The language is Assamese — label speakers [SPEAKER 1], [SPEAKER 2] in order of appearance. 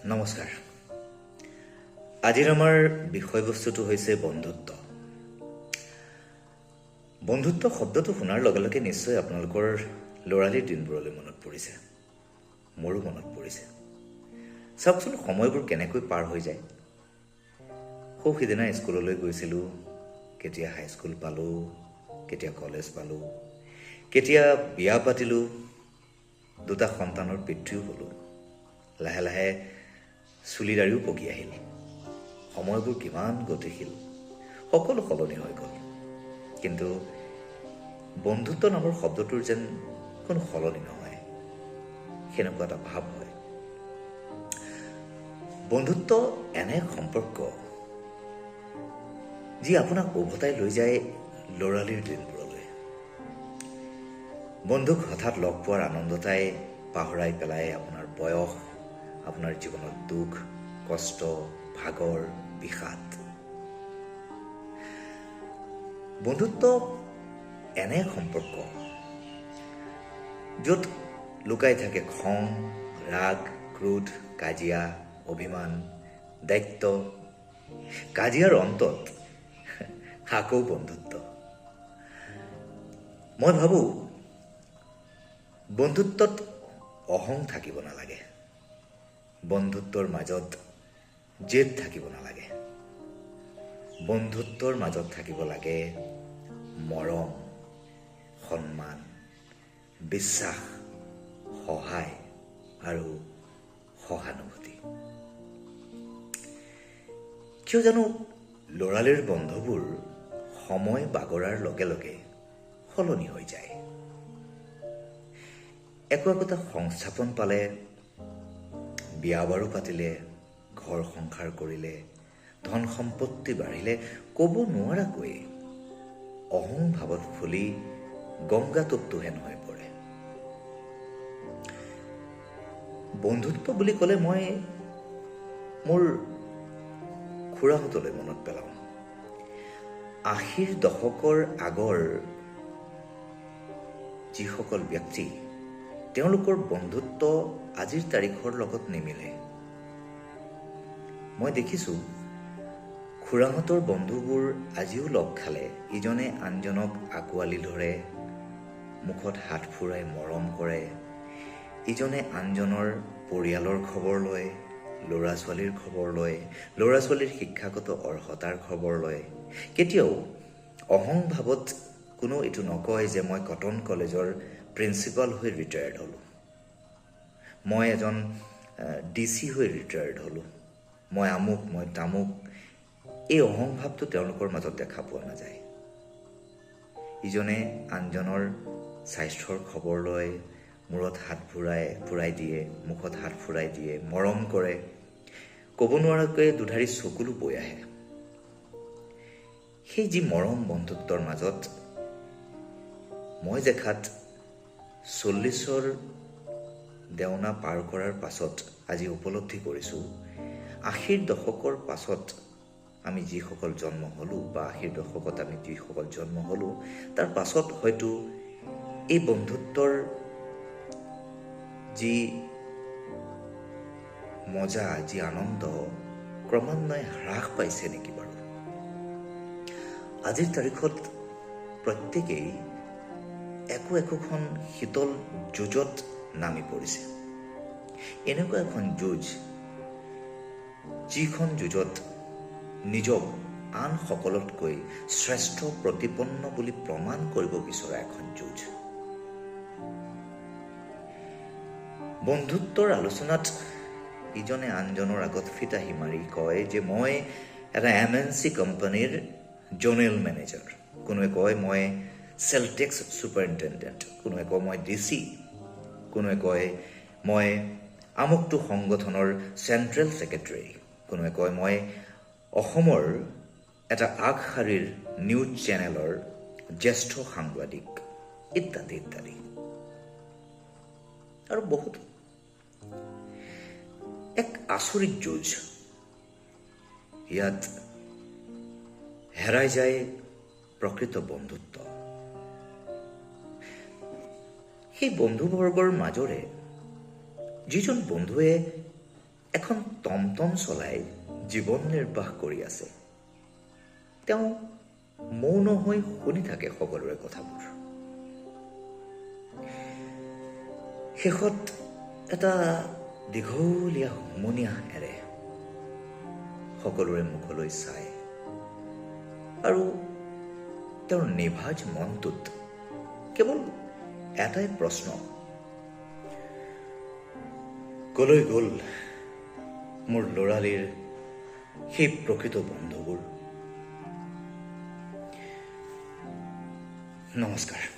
[SPEAKER 1] নমস্কাৰ। আজিৰ আমাৰ বিষয়বস্তুটো হৈছে বন্ধুত্ব। বন্ধুত্ব শব্দটো শুনাৰ লগে লগে নিশ্চয় আপোনালোকৰ ল'ৰালিৰ দিনবোৰলৈ মনত পৰিছে, মোৰো মনত পৰিছে। চাওকচোন সময়বোৰ কেনেকৈ পাৰ হৈ যায়। সিদিনা স্কুললৈ গৈছিলোঁ, কেতিয়া হাইস্কুল পালোঁ, কেতিয়া কলেজ পালোঁ, কেতিয়া বিয়া পাতিলোঁ, দুটা সন্তানৰ পিতৃও হ'লোঁ। লাহে লাহে চুলি দাড়িও পকি আহিল। সময়বোৰ কিমান গতিশীল, সকলো সলনি হৈ গ'ল। কিন্তু বন্ধুত্ব নামৰ শব্দটোৰ যেন কোনো সলনি নহয়, সেনেকুৱা এটা ভাৱ হয়। বন্ধুত্ব এনে সম্পৰ্ক যি আপোনাক উভতাই লৈ যায় ল'ৰালিৰ দিনবোৰলৈ। বন্ধুক হঠাৎ লগ পোৱাৰ আনন্দতাই পাহৰাই পেলাই আপোনাৰ বয়স, আপোনাৰ জীৱনত দুখ, কষ্ট, ভাগৰ, বিষাদ। বন্ধুত্ব এনে সম্পৰ্ক য'ত লুকাই থাকে খং, ৰাগ, ক্ৰোধ, কাজিয়া, অভিমান, দায়িত্ব। কাজিয়াৰ অন্তত আকৌ বন্ধুত্ব। মই ভাবোঁ বন্ধুত্বত অহং থাকিব নালাগে, বন্ধুত্বৰ মাজত জেদ থাকিব নালাগে। বন্ধুত্বৰ মাজত থাকিব লাগে মৰম, সন্মান, বিশ্বাস, সহায় আৰু সহানুভূতি। কিয় জানো ল'ৰালিৰ বন্ধুবোৰ সময় বাগৰাৰ লগে লগে সলনি হৈ যায়। একোটা সংস্থাপন পালে, বিয়া বাৰু পাতিলে, ঘৰ সংসাৰ কৰিলে, ধন সম্পত্তি বাঢ়িলে, ক'ব নোৱাৰাকৈ অহং ভাৱত ফুলি গংগাটোপটো হেন হৈ পৰে। বন্ধুত্ব বুলি ক'লে মই মোৰ খুৰাহঁতলৈ মনত পেলাওঁ। 80ৰ দশকৰ আগৰ যিসকল ব্যক্তি, তেওঁলোকৰ বন্ধুত্ব আজিৰ তাৰিখৰ লগত নিমিলে। মই দেখিছোঁ খুৰাহঁতৰ বন্ধুবোৰ আজিও লগ খালে ইজনে আনজনক আঁকোৱালি ধৰে, মুখত হাত ফুৰাই মৰম কৰে, ইজনে আনজনৰ পৰিয়ালৰ খবৰ লয়, ল'ৰা ছোৱালীৰ খবৰ লয়, ল'ৰা ছোৱালীৰ শিক্ষাগত অৰ্হতাৰ খবৰ লয়। কেতিয়াও অহং ভাৱত কোনো এইটো নকয় যে মই কটন কলেজৰ প্ৰিন্সিপাল হৈ ৰিটায়াৰ্ড হ'লোঁ, মই এজন DC হৈ ৰিটায়াৰ্ড হ'লোঁ, মই আমুক, মই তামুক। এই অহং ভাৱটো তেওঁলোকৰ মাজত দেখা পোৱা নাযায়। ইজনে আনজনৰ স্বাস্থ্যৰ খবৰ লয়, মূৰত হাত ফুৰাই দিয়ে, মুখত হাত ফুৰাই দিয়ে, মৰম কৰে, ক'ব নোৱাৰাকৈ দুধাৰি চকুলো বৈ আহে। সেই যি মৰম বন্ধুত্বৰ মাজত মই দেখাত 40ৰ দেওনা পাৰ কৰাৰ পাছত আজি উপলব্ধি কৰিছোঁ, 80ৰ দশকৰ পাছত আমি যিসকল জন্ম হ'লোঁ বা 80ৰ দশকত আমি যিসকল জন্ম হ'লোঁ, তাৰ পাছত হয়তো এই বন্ধুত্বৰ যি মজা, যি আনন্দ ক্ৰমান্বয়ে হ্ৰাস পাইছে নেকি বাৰু। আজিৰ তাৰিখত প্ৰত্যেকেই একোখন শীতল যুঁজত নামি পৰিছে। এনেকুৱা এখন যুঁজ, যিখন যুঁজত নিজক আন সকলোতকৈ শ্ৰেষ্ঠ প্ৰতিপন্ন বুলি প্ৰমাণ কৰিব বিচৰা এখন যুঁজ। বন্ধুত্বৰ আলোচনাত ইজনে আনজনৰ আগত ফিতাহি মাৰি কয় যে মই এটা MNC কোম্পানীৰ জোনেল মেনেজাৰ, কোনোৱে কয় মই চেলটেক্স ছুপাৰিণ্টেণ্ডেণ্ট, কোনোৱে কয় মই DC, কোনোৱে কয় মই আমুকটো সংগঠনৰ চেণ্ট্ৰেল ছেক্ৰেটাৰী, কোনোৱে কয় মই অসমৰ এটা আগশাৰীৰ নিউজ চেনেলৰ জ্যেষ্ঠ সাংবাদিক, ইত্যাদি ইত্যাদি আৰু বহুত। এক আচৰিত যুঁজ। ইয়াত হেৰাই যায় প্ৰকৃত বন্ধুত্ব। সেই বন্ধুবৰ্গৰ মাজৰে যিজন বন্ধুৱে এখন টমটম চলাই জীৱন নিৰ্বাহ কৰি আছে। তেওঁ মৌন হৈ শুনি থাকে সকলোৰে কথাবোৰ। শেষত এটা দীঘলীয়া হুমুনিয়াহ এৰে, সকলোৰে মুখলৈ চায় আৰু তেওঁৰ নিভাজ মনটোত কেৱল এটাই প্ৰশ্ন, কলৈ গ'ল মোৰ ল'ৰালিৰ সেই প্ৰকৃত বন্ধুবোৰ। নমস্কাৰ।